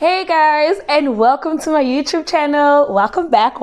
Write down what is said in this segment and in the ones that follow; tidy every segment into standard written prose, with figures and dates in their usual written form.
Hey guys, and welcome to my YouTube channel. Welcome back.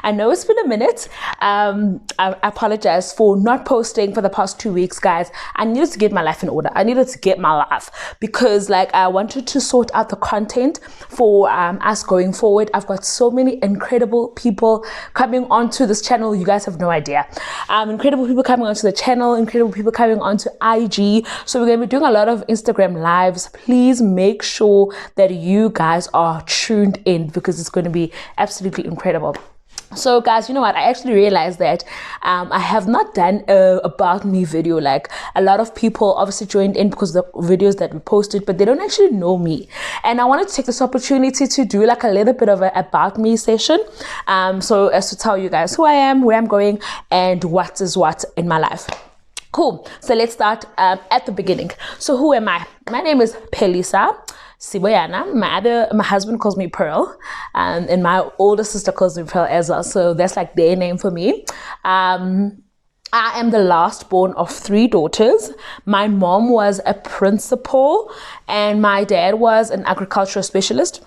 I know it's been a minute. I apologize for not posting for the past 2 weeks, guys. I needed to get my life in order. I needed to get my life because I wanted to sort out the content for us going forward. I've got so many incredible people coming onto this channel. You guys have no idea. Incredible people coming onto the channel, incredible people coming onto IG. So we're going to be doing a lot of Instagram lives. Please make sure that you guys are tuned in because it's going to be absolutely incredible. So guys, you know what, I actually realized that I have not done a about me video. Like, a lot of people obviously joined in because of the videos that we posted, but they don't actually know me, and I wanted to take this opportunity to do like a little bit of an about me session, so as to tell you guys who I am, where I'm going, and what is what in my life. Cool. So let's start at the beginning. So who am I? My name is Phelisa Siboyana. My husband calls me Pearl, and my older sister calls me Pearl as well. So that's like their name for me. I am the last born of 3 daughters. My mom was a principal, and my dad was an agricultural specialist.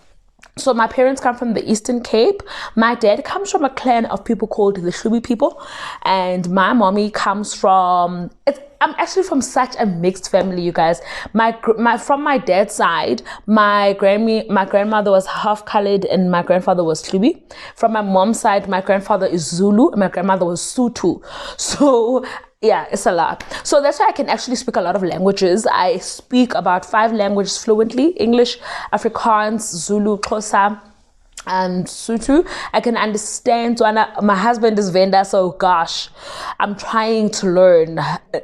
So my parents come from the Eastern Cape. My dad comes from a clan of people called the Shubi people, and my mommy comes from. I'm actually from such a mixed family, you guys. From my dad's side, my grandmother was half colored and my grandfather was Shubi. From my mom's side, my grandfather is Zulu and my grandmother was Sotho. So yeah, it's a lot. So that's why I can actually speak a lot of languages. I speak about 5 languages fluently: English, Afrikaans, Zulu, Xhosa, and Sotho. I can understand. My husband is Venda, so gosh, I'm trying to learn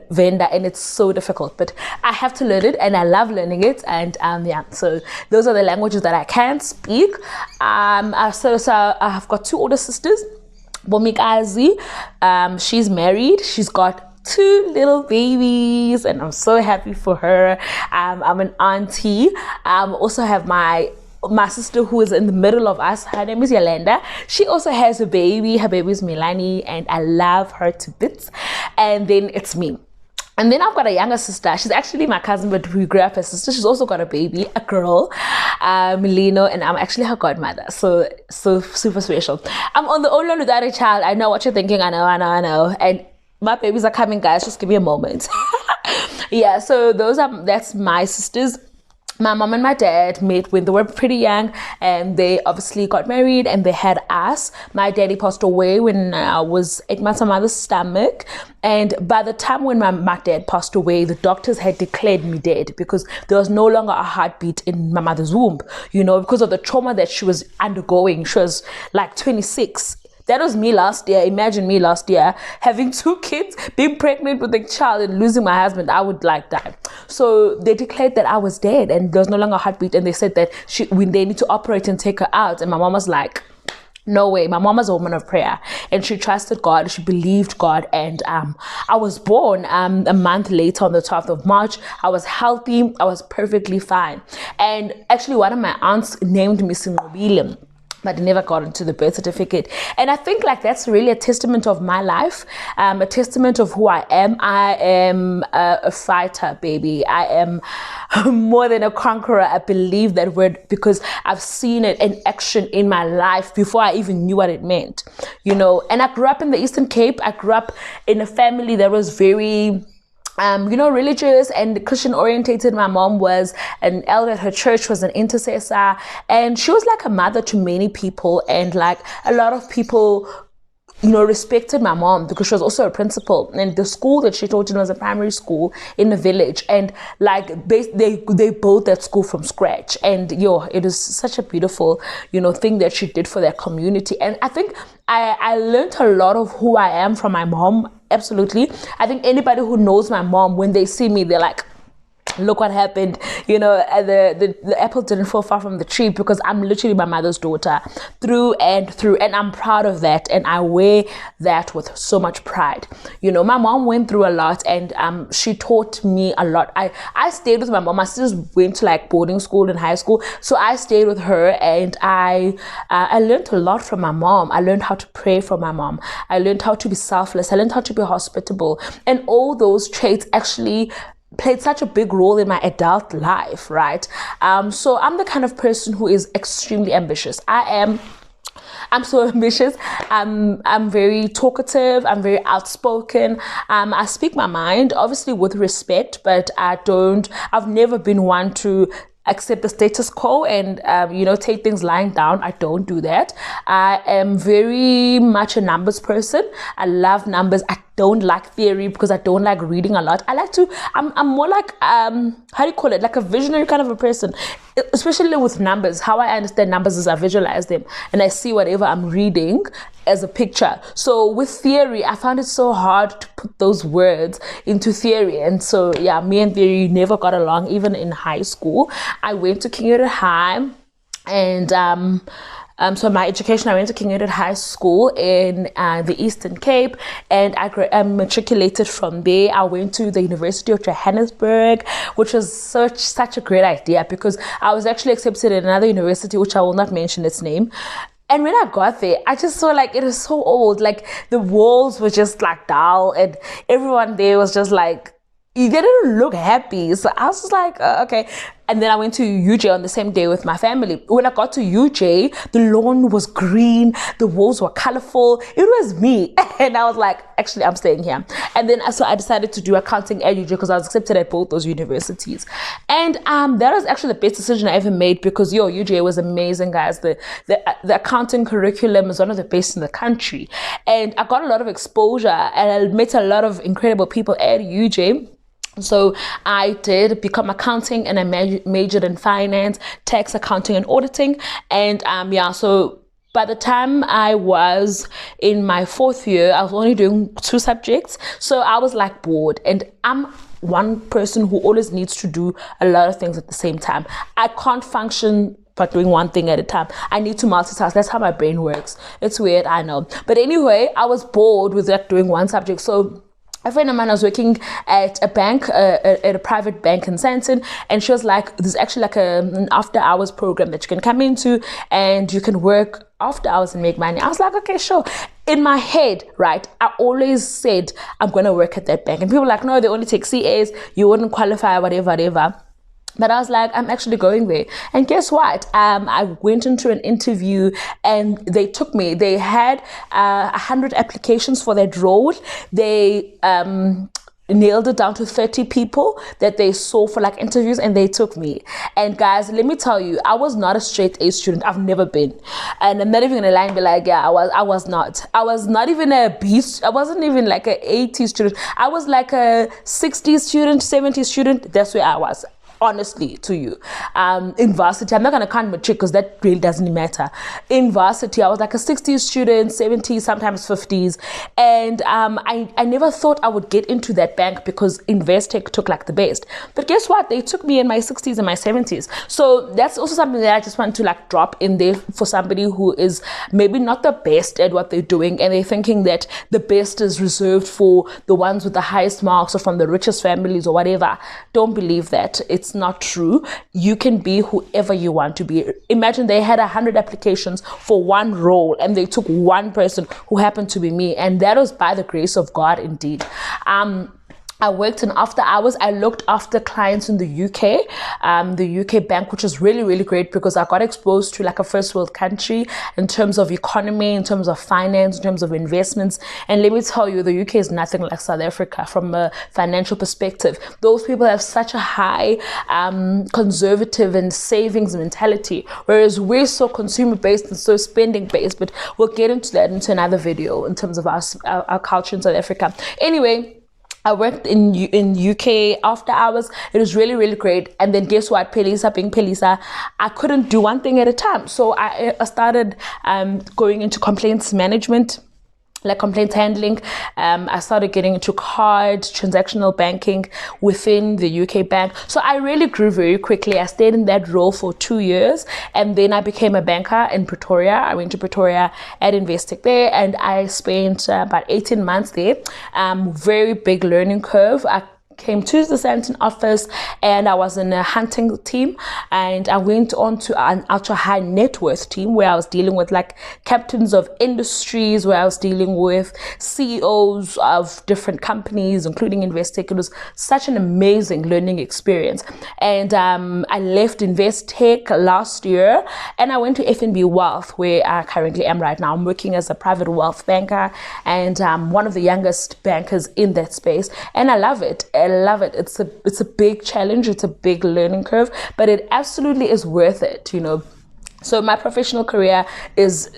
Venda and it's so difficult, but I have to learn it and I love learning it. And yeah, so those are the languages that I can speak. So I've got 2 older sisters. Bomikazi, she's married. She's got 2 little babies and I'm so happy for her. I'm an auntie. Also have my sister who is in the middle of us. Her name is Yolanda. She also has a baby. Her baby is Milani and I love her to bits. And then it's me. And then I've got a younger sister. She's actually my cousin, but we grew up as sisters. She's also got a baby, a girl, Milino, and I'm actually her godmother. So super special. I'm on the only without a child. I know what you're thinking. I know. And my babies are coming, guys. Just give me a moment. Yeah, so that's my sisters. My mom and my dad met when they were pretty young, and they obviously got married and they had us. My daddy passed away when I was 8 months on my mother's stomach. And by the time when my dad passed away, the doctors had declared me dead because there was no longer a heartbeat in my mother's womb, because of the trauma that she was undergoing. She was like 26. That was me last year. Imagine me last year having 2 kids, being pregnant with a child and losing my husband. I would die. So they declared that I was dead and there was no longer a heartbeat. And they said that when they need to operate and take her out. And my mom was like, no way. My mom was a woman of prayer and she trusted God. She believed God. And I was born a month later on the 12th of March. I was healthy. I was perfectly fine. And actually one of my aunts named me Sinqobile, but never got into the birth certificate. And I think that's really a testament of my life, a testament of who I am. I am a fighter, baby. I am more than a conqueror. I believe that word because I've seen it in action in my life before I even knew what it meant, And I grew up in the Eastern Cape. I grew up in a family that was very religious and Christian orientated. My mom was an elder at her church, was an intercessor, and she was like a mother to many people. And a lot of people, respected my mom because she was also a principal. And the school that she taught in was a primary school in the village. And they built that school from scratch. And it was such a beautiful, thing that she did for that community. And I think I learned a lot of who I am from my mom. Absolutely. I think anybody who knows my mom, when they see me, they're like, look what happened. The apple didn't fall far from the tree because I'm literally my mother's daughter through and through. And I'm proud of that. And I wear that with so much pride. My mom went through a lot and she taught me a lot. I stayed with my mom. My sisters went to boarding school and high school. So I stayed with her and I learned a lot from my mom. I learned how to pray from my mom. I learned how to be selfless. I learned how to be hospitable. And all those traits actually played such a big role in my adult life, right? So I'm the kind of person who is extremely ambitious. I'm so ambitious. I'm very talkative. I'm very outspoken. I speak my mind, obviously with respect, but I've never been one to accept the status quo and, take things lying down. I don't do that. I am very much a numbers person. I love numbers. I don't like theory because I don't like reading a lot. I'm more like, how do you call it? Like a visionary kind of a person, especially with numbers. How I understand numbers is I visualize them and I see whatever I'm reading as a picture. So with theory, I found it so hard to put those words into theory. And so, yeah, me and theory never got along, even in high school. I went to King Edward High and, so my education, I went to King Edward High School in the Eastern Cape, and I matriculated from there. I went to the University of Johannesburg, which was such a great idea because I was actually accepted in another university, which I will not mention its name. And when I got there, I just saw like it was so old. Like the walls were just like dull, and everyone there was just like, you didn't look happy. So I was just like, okay. And then I went to UJ on the same day with my family. When I got to UJ, the lawn was green, the walls were colorful. It was me. And I was like, actually, I'm staying here. And then so I decided to do accounting at UJ because I was accepted at both those universities. And that was actually the best decision I ever made because UJ was amazing, guys. The accounting curriculum is one of the best in the country. And I got a lot of exposure and I met a lot of incredible people at UJ. So I did become accounting and I majored in finance, tax, accounting, and auditing. And so by the time I was in my 4th year, I was only doing 2 subjects. So I was like bored, and I'm one person who always needs to do a lot of things at the same time. I can't function but doing one thing at a time. I need to multitask. That's how my brain works. It's weird, I know. But anyway, I was bored with like doing one subject. So a friend of mine was working at a bank, at a private bank in Sandton, and she was like, there's actually like an after hours program that you can come into and you can work after hours and make money. I was like, okay, sure. In my head, right, I always said, I'm going to work at that bank. And people were like, no, they only take CAs, you wouldn't qualify, whatever. But I was like, I'm actually going there. And guess what? I went into an interview and they took me. They had 100 applications for that role. They nailed it down to 30 people that they saw for like interviews, and they took me. And guys, let me tell you, I was not a straight A student. I've never been. And I'm not even gonna lie and be like, yeah, I was not. I was not even a B. I wasn't even like an 80 student. I was like a 60 student, 70 student. That's where I was. Honestly, to you, in varsity, I'm not gonna count matric because that really doesn't matter. In varsity, I was like a 60s student, 70s, sometimes 50s, and I never thought I would get into that bank because Investec took like the best. But guess what? They took me in my 60s and my 70s. So that's also something that I just want to like drop in there for somebody who is maybe not the best at what they're doing, and they're thinking that the best is reserved for the ones with the highest marks or from the richest families or whatever. Don't believe that. It's not true. You can be whoever you want to be. Imagine they had 100 applications for one role and they took one person who happened to be me, and that was by the grace of God indeed. I worked in after hours. I looked after clients in the UK bank, which was really, really great because I got exposed to like a first world country in terms of economy, in terms of finance, in terms of investments. And let me tell you, the UK is nothing like South Africa from a financial perspective. Those people have such a high conservative and savings mentality, whereas we're so consumer based and so spending based. But we'll get into that into another video in terms of our culture in South Africa. Anyway, I worked in UK after hours. It was really, really great. And then guess what? Phelisa, being Phelisa, I couldn't do one thing at a time. So I started going into complaints management, like complaints handling. I started getting into card, transactional banking within the UK bank. So I really grew very quickly. I stayed in that role for 2 years, and then I became a banker in Pretoria. I went to Pretoria at Investec there, and I spent about 18 months there. Very big learning curve. I came to the Sandton office, and I was in a hunting team, and I went on to an ultra high net worth team where I was dealing with like captains of industries, where I was dealing with CEOs of different companies, including Investec. It was such an amazing learning experience. And I left Investec last year, and I went to FNB Wealth, where I currently am right now. I'm working as a private wealth banker, and one of the youngest bankers in that space, and I love it. I love it. It's a big challenge. It's a big learning curve, but it absolutely is worth it, you know. So my professional career is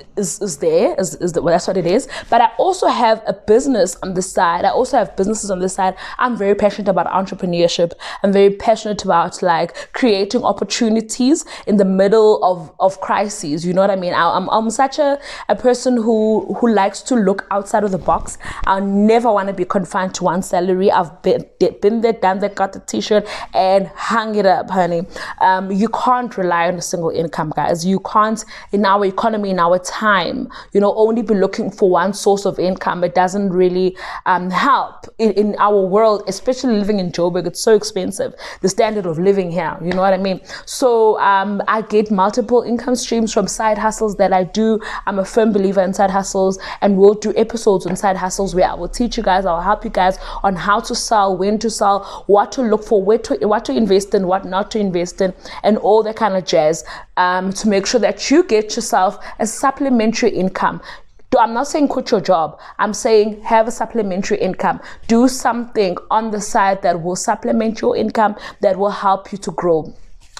there, well, that's what it is. But I also have a business on the side. I also have businesses on the side. I'm very passionate about entrepreneurship. I'm very passionate about like creating opportunities in the middle of crises. You know what I mean? I'm such a person who likes to look outside of the box. I never want to be confined to one salary. I've been there, done that, got the t-shirt and hung it up, honey. You can't rely on a single income, guys. You can't, in our economy, in our time, you know, only be looking for one source of income. It doesn't really help in our world, especially living in Joburg. It's so expensive, the standard of living here, you know what I mean? So I get multiple income streams from side hustles that I do. I'm a firm believer in side hustles, and we'll do episodes on side hustles where I will teach you guys, I'll help you guys on how to sell, when to sell, what to look for, what to invest in, what not to invest in, and all that kind of jazz, to make sure that you get yourself a supplementary income. I'm not saying quit your job. I'm saying have a supplementary income. Do something on the side that will supplement your income, that will help you to grow.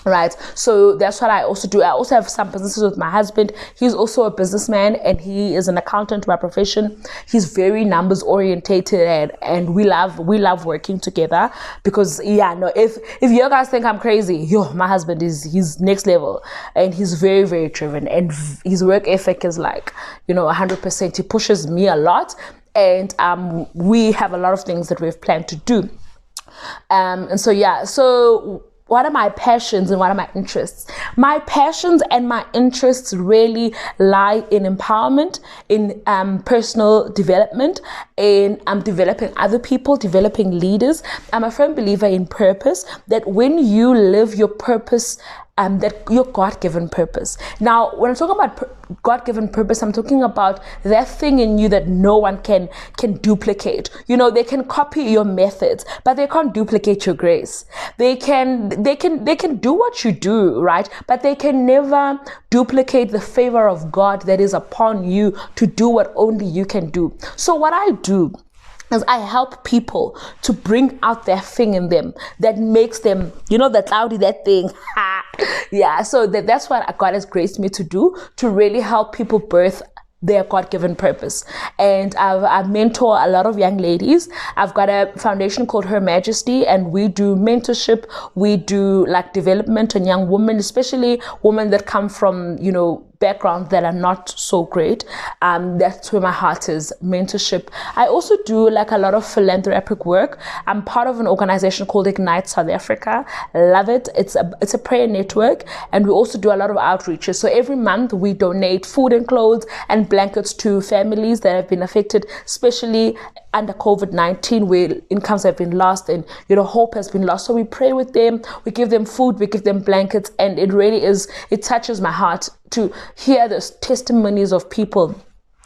Right, so that's what I also do. I also have some businesses with my husband. He's also a businessman, and he is an accountant by profession. He's very numbers orientated, and we love working together, because if you guys think I'm crazy, my husband he's next level, and he's very, very driven, and his work ethic is like 100%. He pushes me a lot, and we have a lot of things that we've planned to do, and so what are my passions and what are my interests? My passions and my interests really lie in empowerment, in personal development, in developing other people, developing leaders. I'm a firm believer in purpose, that when you live your purpose, that your God-given purpose. Now, when I'm talking about God-given purpose, I'm talking about that thing in you that no one can duplicate. They can copy your methods, but they can't duplicate your grace. They can do what you do, right? But they can never duplicate the favor of God that is upon you to do what only you can do. So what I do is I help people to bring out that thing in them that makes them, that cloudy, that thing. So that's what God has graced me to do, to really help people birth their God-given purpose. And I mentor a lot of young ladies. I've got a foundation called Her Majesty, and we do mentorship. We do like development on young women, especially women that come from, backgrounds that are not so great. That's where my heart is, mentorship. I also do like a lot of philanthropic work. I'm part of an organization called Ignite South Africa. Love it. It's a prayer network, and we also do a lot of outreaches. So every month we donate food and clothes and blankets to families that have been affected, especially under COVID-19, where incomes have been lost and hope has been lost. So we pray with them, we give them food, we give them blankets, and it touches my heart to hear the testimonies of people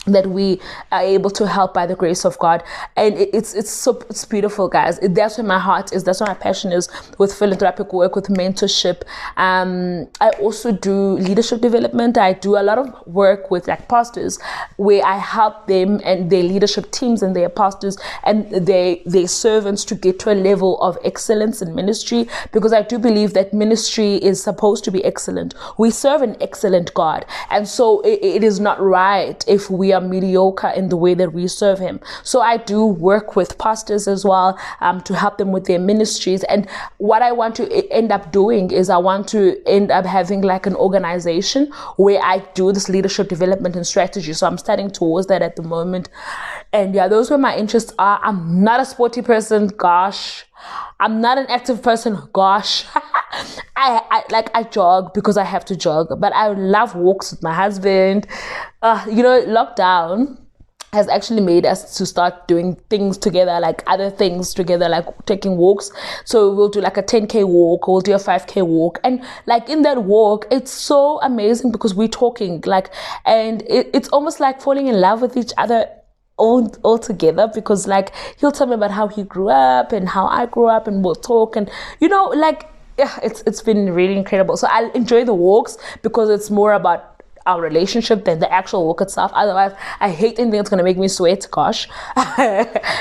that we are able to help by the grace of God. And it's beautiful, guys. That's where my heart is. That's where my passion is, with philanthropic work, with mentorship. I also do leadership development. I do a lot of work with like pastors, where I help them and their leadership teams and their pastors and their servants to get to a level of excellence in ministry, because I do believe that ministry is supposed to be excellent. We serve an excellent God, and so it is not right if we are mediocre in the way that we serve him. So I do work with pastors as well, to help them with their ministries. And what I want to end up doing is I want to end up having like an organization where I do this leadership development and strategy. So I'm studying towards that at the moment. And those were my interests are. I'm not a sporty person, gosh. I'm not an active person, gosh. I jog because I have to jog, but I love walks with my husband. Lockdown, has actually made us to start doing things together, like other things together, like taking walks. So we'll do like a 10K walk, or we'll do a 5K walk. And like in that walk, it's so amazing because we're talking like, and it's almost like falling in love with each other all together, because like he'll tell me about how he grew up and how I grew up, and we'll talk, and like, yeah, it's been really incredible. So I enjoy the walks because it's more about our relationship than the actual walk itself. Otherwise, I hate anything that's gonna make me sweat. Gosh.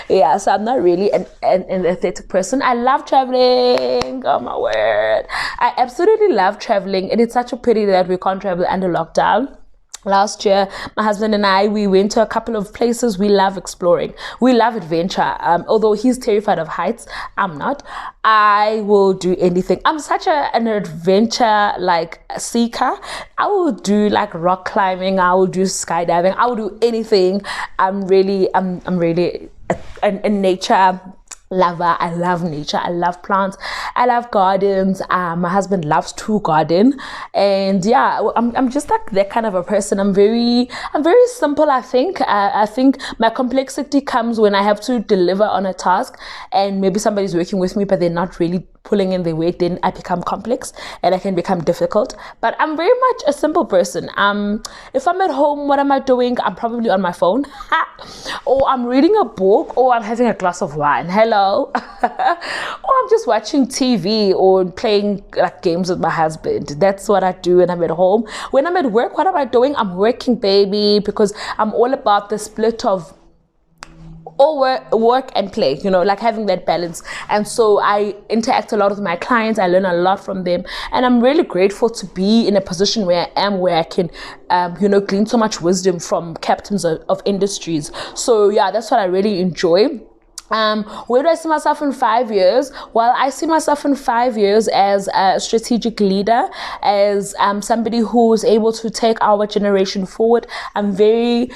Yeah, so I'm not really an athletic person. I love traveling. Oh my word, I absolutely love traveling, and it's such a pity that we can't travel under lockdown. Last year, my husband and I, we went to a couple of places. We love exploring. We love adventure. Although he's terrified of heights, I'm not. I will do anything. I'm such an adventure like seeker. I will do like rock climbing. I will do skydiving. I will do anything. I'm really a nature lover. I love nature. I love plants. I love gardens. My husband loves to garden, and yeah, I'm just like that kind of a person. I'm very simple. I think my complexity comes when I have to deliver on a task, and maybe somebody's working with me, but they're not really pulling in their weight. Then I become complex and I can become difficult. But I'm very much a simple person. If I'm at home, what am I doing? I'm probably on my phone, or I'm reading a book, or I'm having a glass of wine. Hello. Or I'm just watching TV or playing like games with my husband. That's what I do when I'm at home. When I'm at work, what am I doing? I'm working, baby, because I'm all about the split of all work and play, like having that balance. And so I interact a lot with my clients. I learn a lot from them, and I'm really grateful to be in a position where I am, where I can glean so much wisdom from captains of industries. So yeah, that's what I really enjoy. Where do I see myself in 5 years? Well, I see myself in 5 years as a strategic leader, as somebody who is able to take our generation forward. I'm very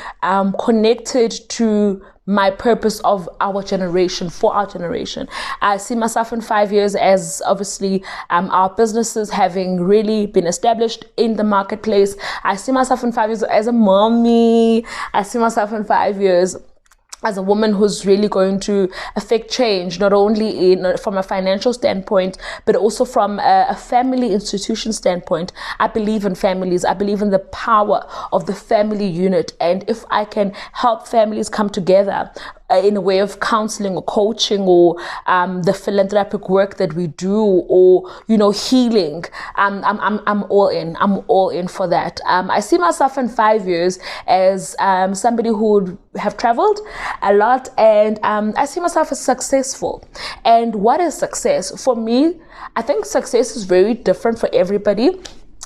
connected to my purpose of our generation, for our generation. I see myself in 5 years as obviously our businesses having really been established in the marketplace. I see myself in 5 years as a mommy. I see myself in 5 years as a woman who's really going to affect change, not only from a financial standpoint, but also from a family institution standpoint. I believe in families. I believe in the power of the family unit. And if I can help families come together in a way of counseling or coaching, or the philanthropic work that we do, or healing, I'm all in. I'm all in for that. I see myself in 5 years as somebody who would have traveled a lot, and I see myself as successful. And what is success for me? I think success is very different for everybody.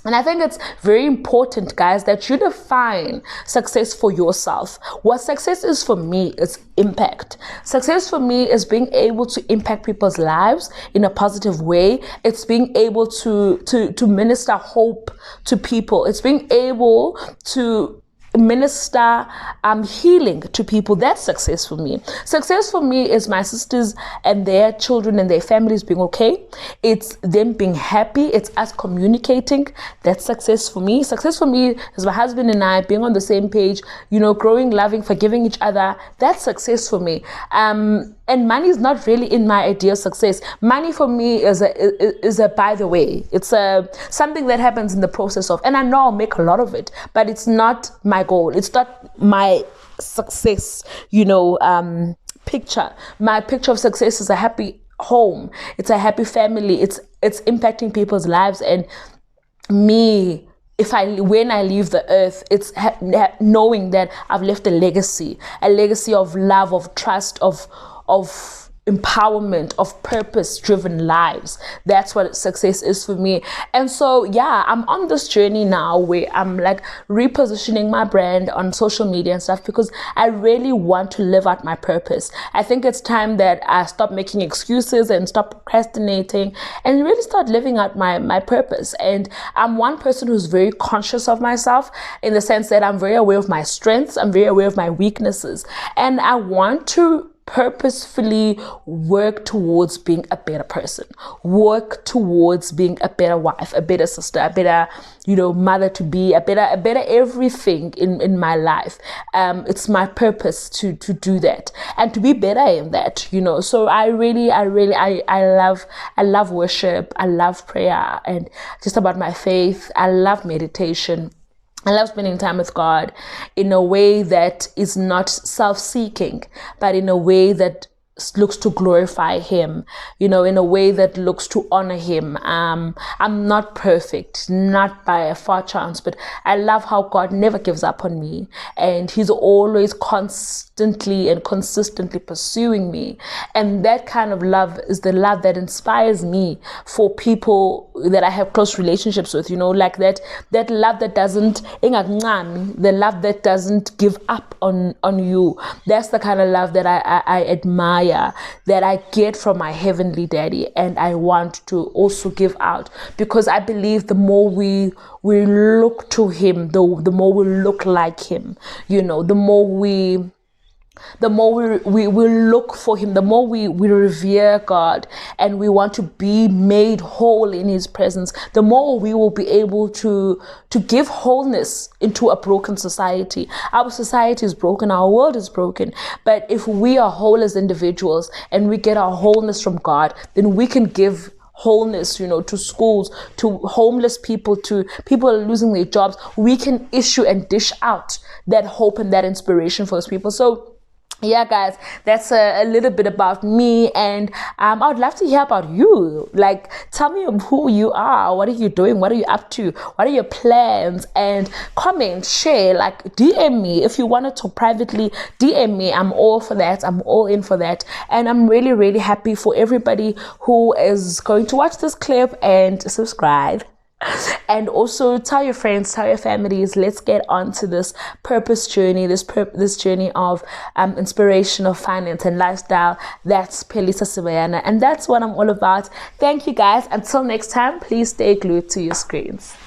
And I think it's very important, guys, that you define success for yourself. What success is for me is impact. Success for me is being able to impact people's lives in a positive way. It's being able to minister hope to people. It's being able to minister healing to people. That's success for me. Success for me is my sisters and their children and their families being okay. It's them being happy. It's us communicating. That's success for me. Success for me is my husband and I being on the same page, growing, loving, forgiving each other. That's success for me. And money is not really in my idea of success. Money for me is a by the way. It's something that happens in the process of, and I know I'll make a lot of it, but it's not my goal. It's not my success, picture. My picture of success is a happy home. It's a happy family. It's impacting people's lives, and me. When I leave the earth, it's knowing that I've left a legacy of love, of trust, of empowerment, of purpose-driven lives. That's what success is for me. And so, yeah, I'm on this journey now where I'm like repositioning my brand on social media and stuff, because I really want to live out my purpose. I think it's time that I stop making excuses and stop procrastinating and really start living out my purpose. And I'm one person who's very conscious of myself, in the sense that I'm very aware of my strengths. I'm very aware of my weaknesses. And I want to purposefully work towards being a better person, work towards being a better wife, a better sister, a better, mother to be, a better everything in my life. It's my purpose to do that and to be better in that, So I love worship. I love prayer and just about my faith. I love meditation. I love spending time with God in a way that is not self-seeking, but in a way that looks to glorify him, in a way that looks to honor him. I'm not perfect, not by a far chance, but I love how God never gives up on me, and he's always constantly and consistently pursuing me. And that kind of love is the love that inspires me for people that I have close relationships with, like that love that doesn't, the love that doesn't give up on you. That's the kind of love that I admire, that I get from my heavenly daddy, and I want to also give out, because I believe the more we look to him, the more we look like him, the more we look for him, the more we revere God, and we want to be made whole in his presence, the more we will be able to give wholeness into a broken society. Our society is broken, our world is broken, but if we are whole as individuals and we get our wholeness from God, then we can give wholeness, to schools, to homeless people, to people losing their jobs. We can issue and dish out that hope and that inspiration for those people. So yeah, guys, that's a little bit about me, and I would love to hear about you. Like, tell me who you are, what are you doing, what are you up to, what are your plans, and comment, share, like DM me. If you want to talk privately, DM me. I'm all for that. I'm all in for that, and I'm really, really happy for everybody who is going to watch this clip and subscribe. And also tell your friends, tell your families. Let's get on to this purpose journey, this journey of inspiration of finance and lifestyle. That's Phelisa Siboyana, and that's what I'm all about. Thank you, guys. Until next time, please stay glued to your screens.